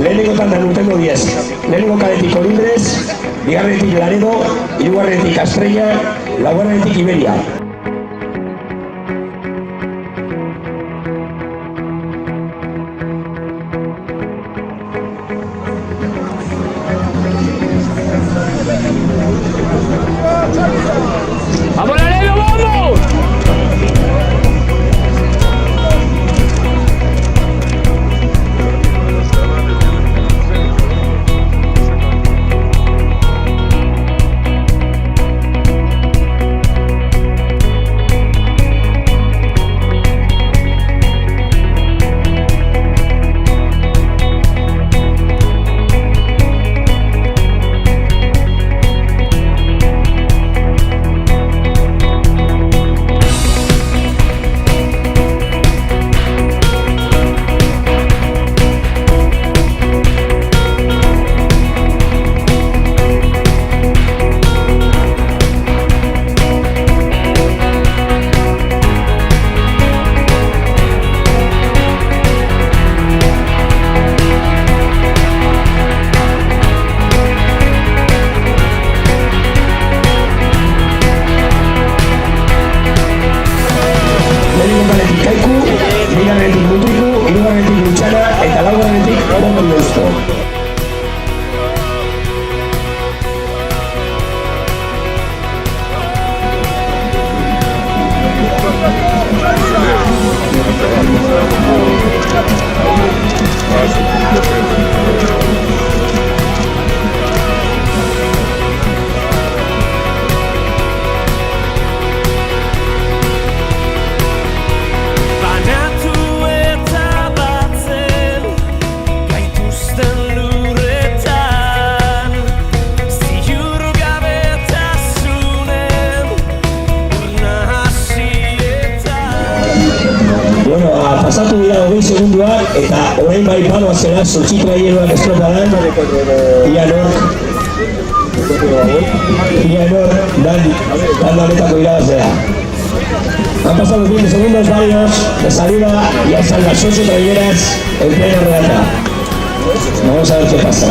Lehenengo tandan urtengo 10. Lehenengo kaletik Colindres, bigarrenetik Laredo, hirugarrenetik Estrella, laugarrenetik Iberia. ¡Vamos, Laredo, vamos! Pasatu dira 20 segunduak eta orain bai paloa zela Soltzitra hieroak estropadan ia nor dan honetako irabazlea. Han pasado 20 segundos válidos de salida, ya están las 8 traineras en plena regata. Vamos a ver qué pasa.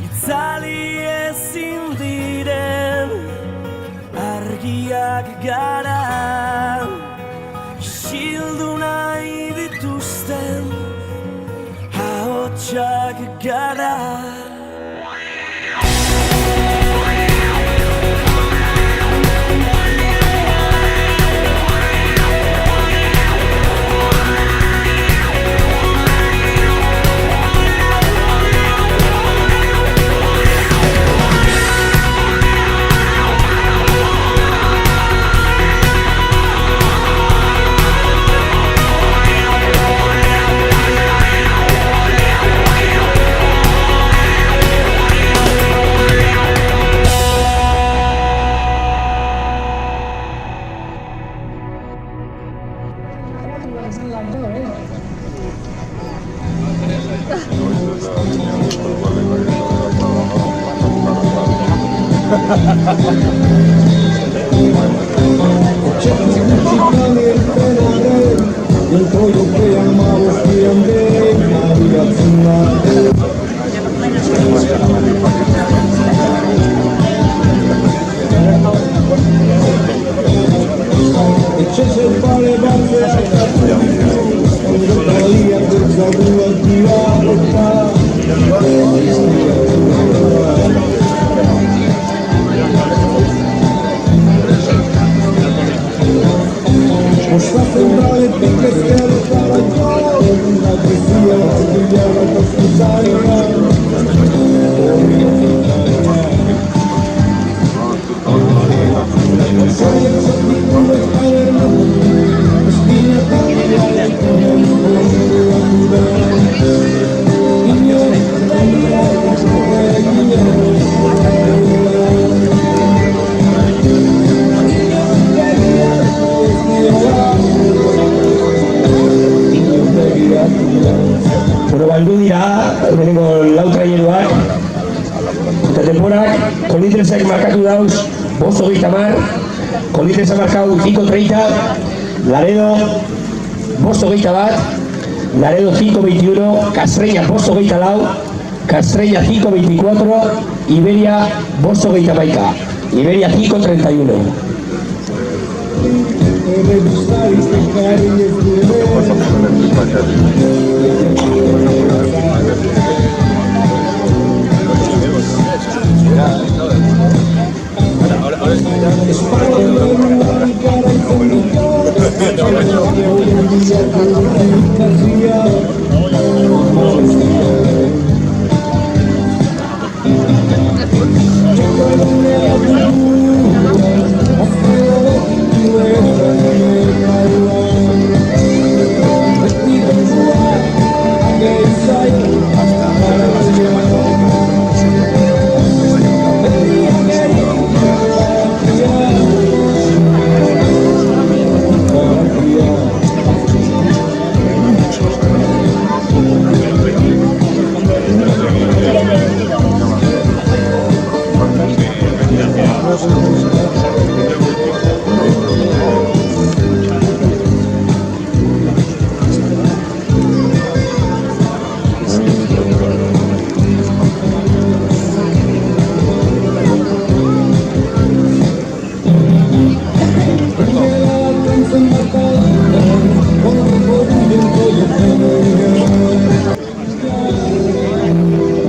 Itzali ezin diren argiak gara, isildu nahi dituzten ahotsak gara. El pollo que amamos siempre galdu dira, lehenengo lau traineruak. Eta denborak, Kolindrezek markatu dauz, 5:30, Kolindrezek markau 5:30, Laredo 5:21, Laredo 5:21, Castreña 5:24, Castreña 5:24, Iberia 5:31, Iberia 5:31.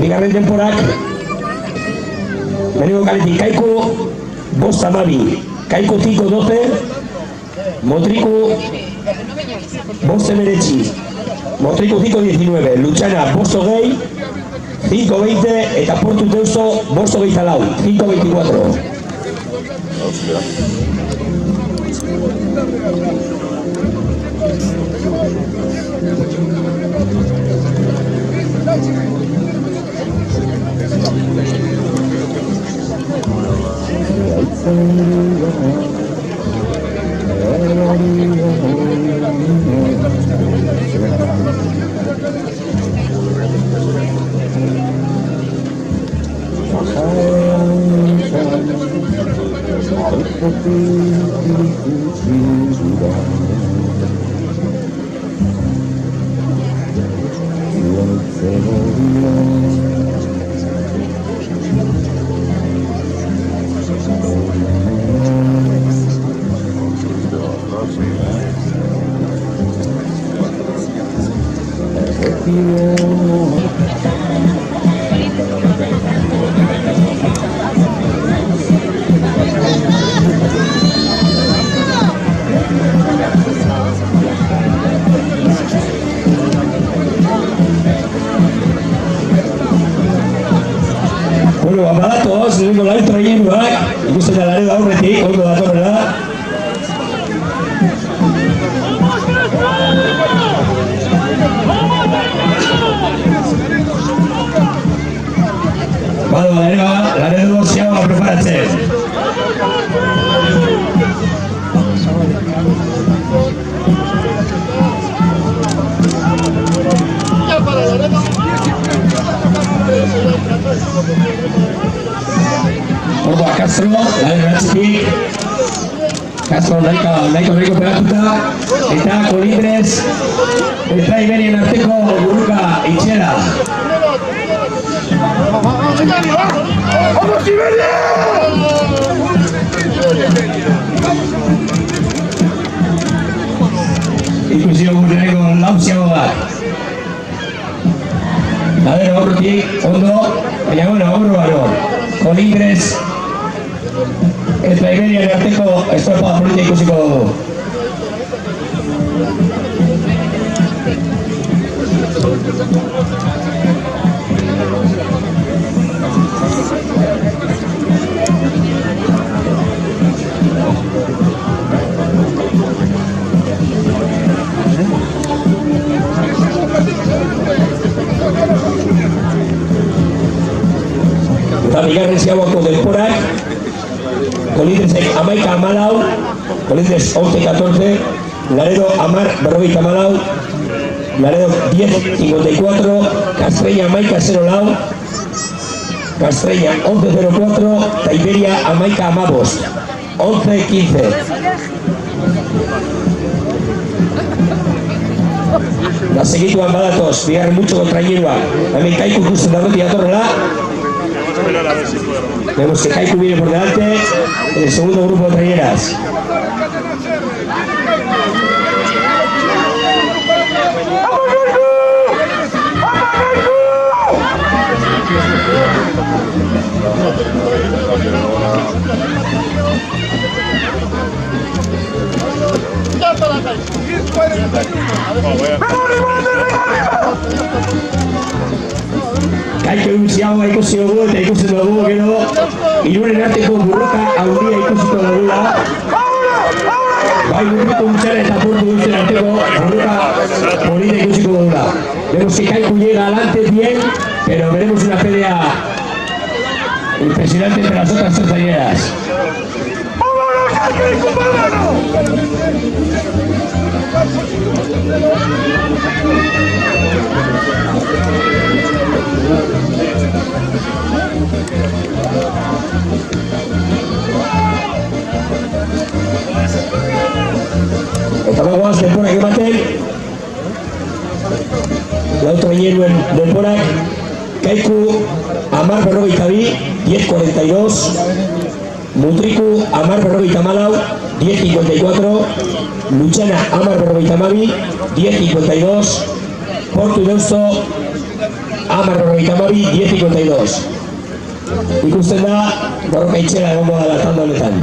Bigarren denporak, lehenengo kaletik, Kaiko 5:12, Kaiko 5:12, Motriku 5:19, Motriku 5:19, Lutxana 5:20, 5:20 eta Portu Teuso 5:24, 5:24. Bueno, aparatos, lehenengo lau traineruak, ikusten da Laredo aurretik, ondo datorrela. Bado, Laredo ziagoa preparatzen. Orduan, Castro, Laredo atzitik. Castro nahiko pegatuta. Eta Kolindrez eta Iberien arteko buruka itxera. ¡Vamos, Iberia! Ikusio gurreneko lauziago bat. Ladero aurretik, ondo, baina bueno, aurro. Kolindrez eta Iberien arteko estropa politia ikusiko dugu. Eta bigarren ziagoako denporak, Kolindrezek 11-14, Kolindrez 11-14, Laredo 10-44, Laredo 10.54, Castreña Maika 0 lau, Castreña 11.04, eta Iberia Amaika Amabos 11.15. La segituan badatoz, bigarren mucho kontra Hierba, hemen Kaiku ikusten dagoeti datorrela. Vemos que Kaiku viene por delante en el segundo grupo de trayeras. Kaiku eguziagoa ikusi dugu eta ikusi dugu gero Irunen arteko burroka handia ikusiko dugula. Bai burrito untxara eta portu duzten arteko burroka polita ikusiko dugula. Vemos que Kaiku llega adelante bien, pero veremos una pelea impresionante entre las otras tres trayeras. Eta bagoaz denporak ematen Lauto Bainieruen denporak Kaiku 10.42, 10.42, Mutriku 10.44, 10.54, Luchana 10.42, 10.52, Portu Deusto 10.42, 10.52. Ikusten da, borroka itxera egongo da tanda honetan.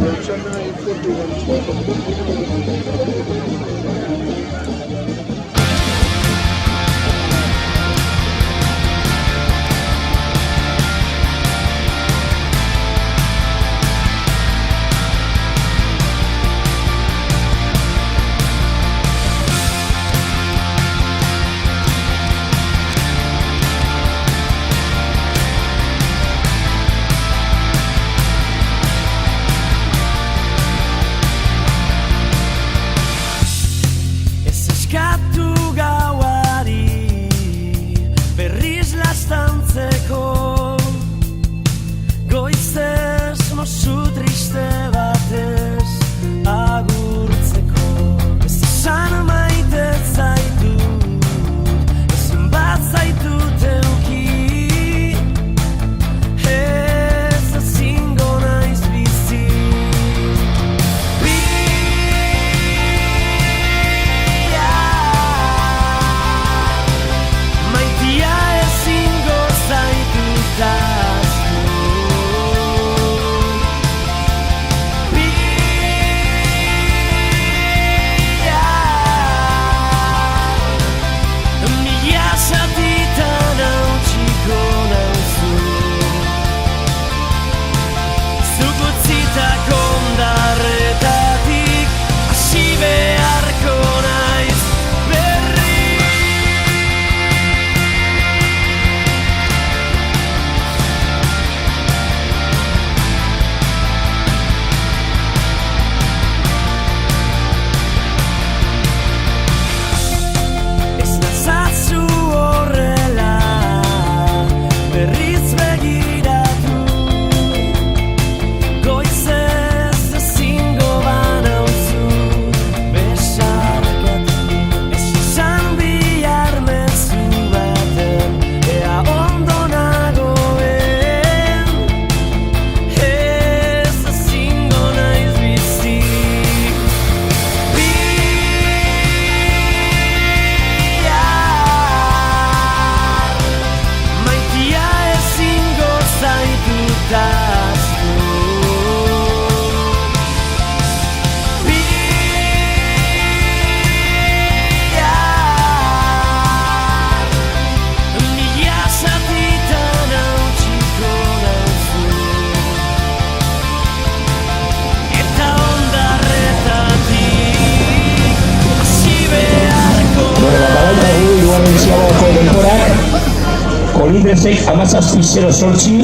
Colindre 6, Amasas 0-8,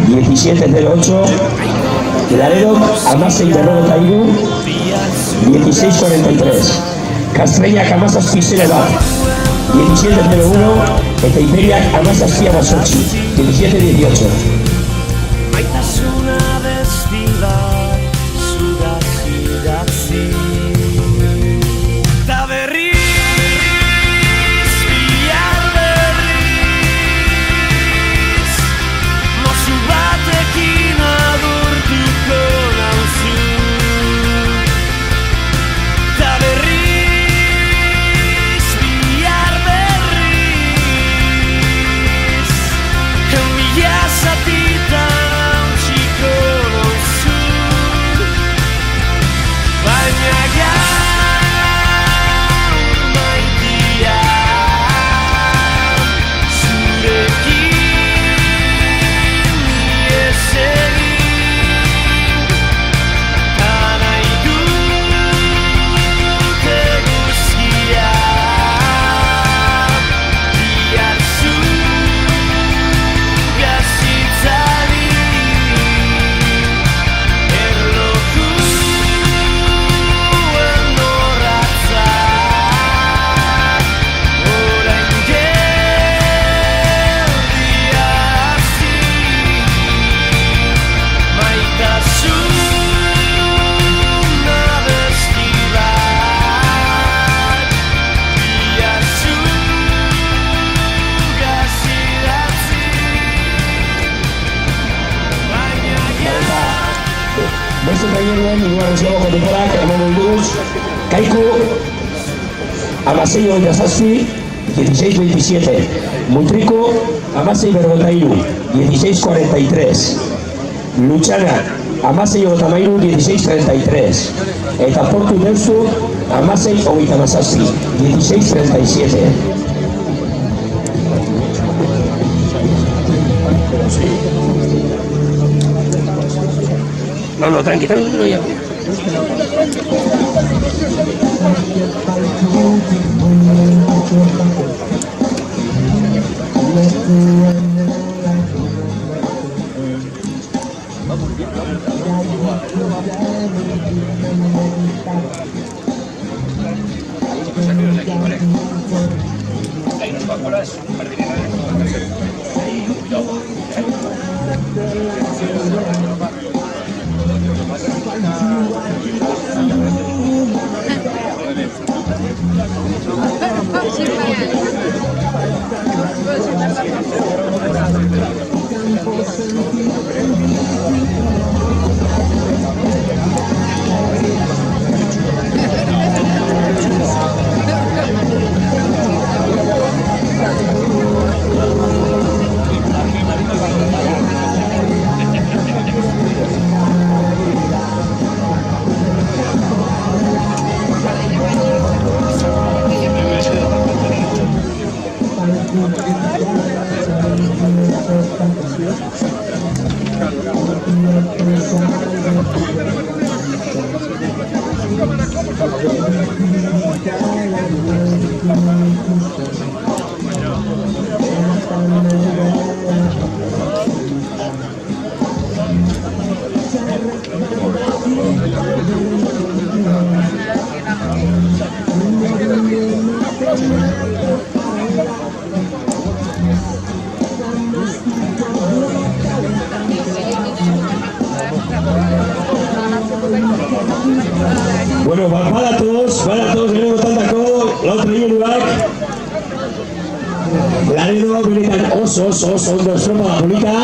17-08, Laredo, Amasei de Robo Tairu, 16-43. Kastreiak 17-bat, 17-1, eta Iberiak 17-8, 17-18. Maitasuna besti bat, zugaz idatzi. Ta berriz, bihar berriz, mozu batekin agurtuko nauzu. Ta berriz, bihar berriz, mila zatitan hautsiko nauzu. Baina gaur maitian, zurekin ihes egin, ta nahi dut eguzkia, bihar zugaz itzali, erlojuen orratzak, orain geldia hasi, maitasuna besti bat, bihar zugaz idatzi, baina Beste traineruen igual ziago kontukorak emango duguz. Kaiku, 16-27, 16-27. Mutriko, 16-43, 16-43. Lutxana, 16-13, 16-33. Eta Portu Deustu, 16-17, 16-37. No, tranqui, no ya. Bueno, badatoz, gero taldako lau traineruak. Laredo benetan oso ondo estropa polita.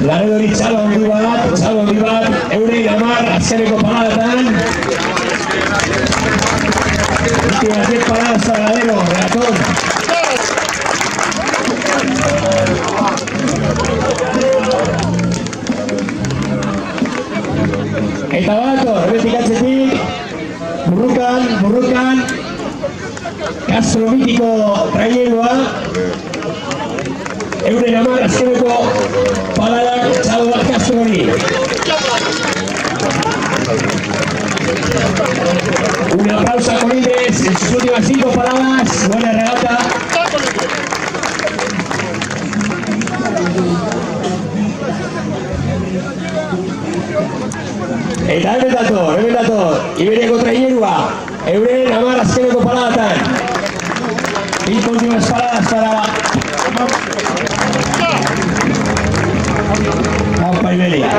Laredo hori txalo handi bat, eurei amar azkeneko paladatan. Últimas 10 paradas para Laredo, relatón. Eta badator, erretik atzetik, burrukan, gastromitiko trainerua, euren amar azkeneko paladak txalo bat Castro hori. Un aplauso a Colides en sus últimas 5 paradas, buena regata. Eta hemen dator, Iberiako trainerua, euren 10 azkeneko paradatan. 5 últimas paradas para Campa Iberia.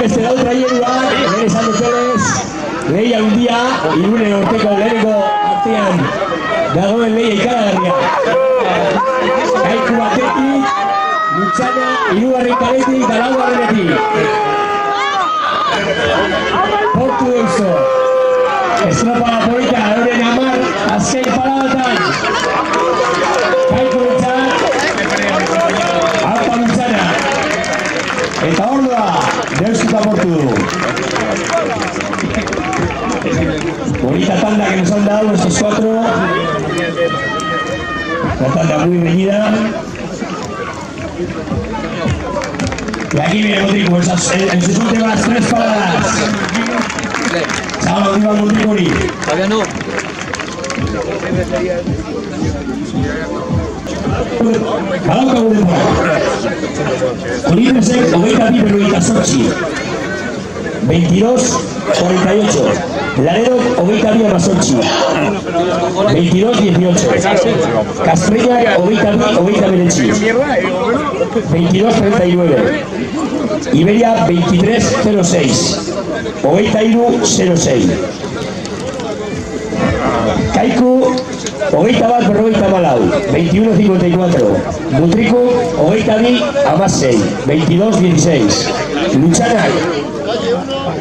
Beste lau trainerua, lehen esan dutenez, lehia hundia, Irune urteko leheneko artean dagoen lehia ikaragarria. Kaiku batetik, Lutzana, hirugarren kaletik, eta laugarrenetik. Portu deuzo. Estropa polita, euren 10 azken paradatan. Kaiku Lutzana, Alpa Lutzana. Eta ordua, deustuta portu du. Bonita tanda que nos han dado estos 4. Una tanda muy reñida. Y aquí viene Montrico en sus últimas 3 paradas. Chao, viva Montriconi. Todavía no. Kalauka gure mora. Olímpesek 22:48. 22:48. Laredo 22:18. 22:18. Castreña 22:39. 22:39. Iberia 23:06. 23:06. Kaiku 21:44. 21:54. Mutriku 22:16. 22:16. Lutzana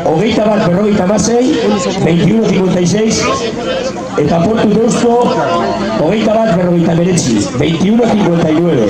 21:56. 21:56. Eta Portu Deusto 21:49. 21:59.